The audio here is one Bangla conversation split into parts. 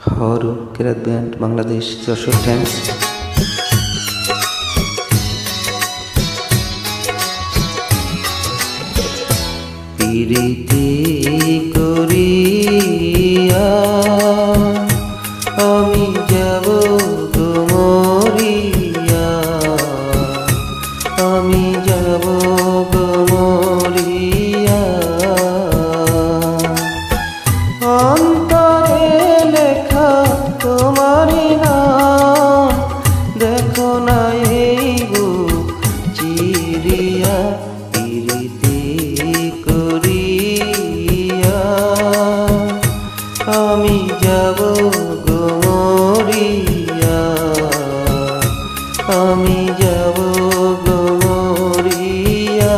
হরু কেরাত ব্যান্ড বাংলাদেশ যশোর থ্যাংকস। প্রীতি করিয়া আমি যাব গো মরিয়া, আমি যাব গো মরিয়া। অন্তরে লেখা তোমারি নাম দেখো না এই বুক চিরিয়া। প্রীতি করিয়া আমি যাব গো মরিয়া, আমি যাব গো মরিয়া।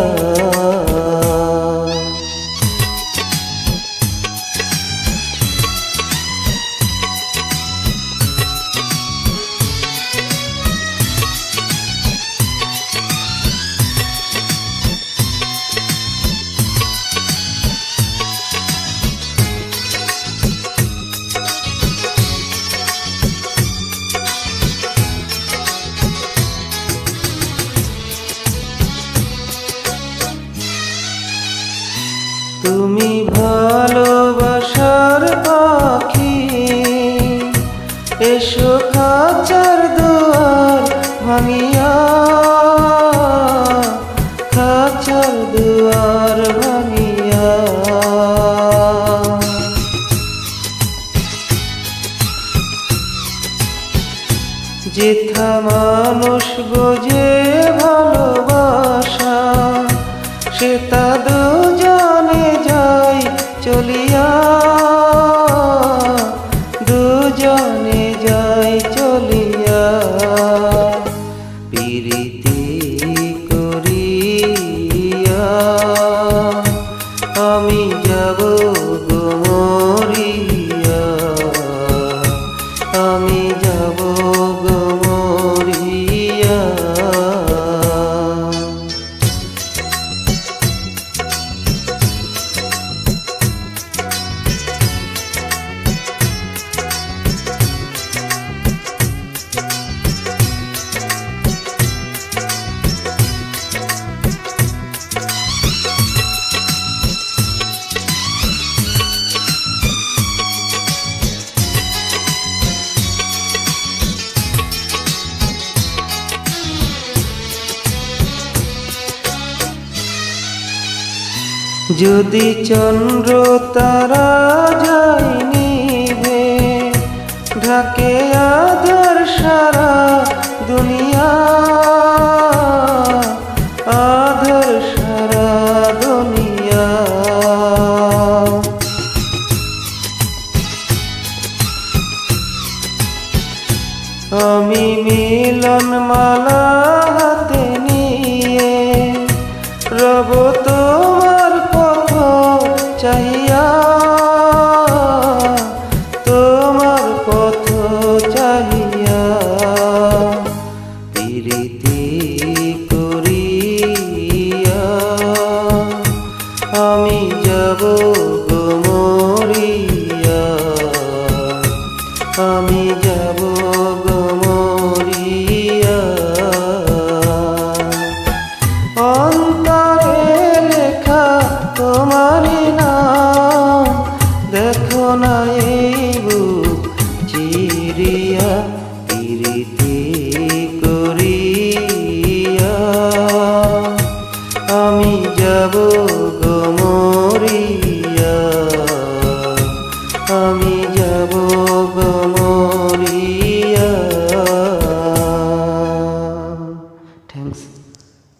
তুমি ভালোবাসার পাখি, এসো খাঁচার দুয়ার ভাঙিয়া, খাঁচার দুয়ার ভাঙিয়া। যেথা মানুষ বোঝে ভালোবাসা, সে তা দুজনে যায় চলিয়া, দুজনে যায় চলিয়া। প্রীতি করিয়া আমি যাব গো মরিয়া, আমি যাব গো মরিয়া। যদি চন্দ্র তারা যায় নিভে, ঢাকে আধার সারা দুনিয়া, আধার সারা দুনিয়া। আমি মিলন মালা হাতে নিয়ে রব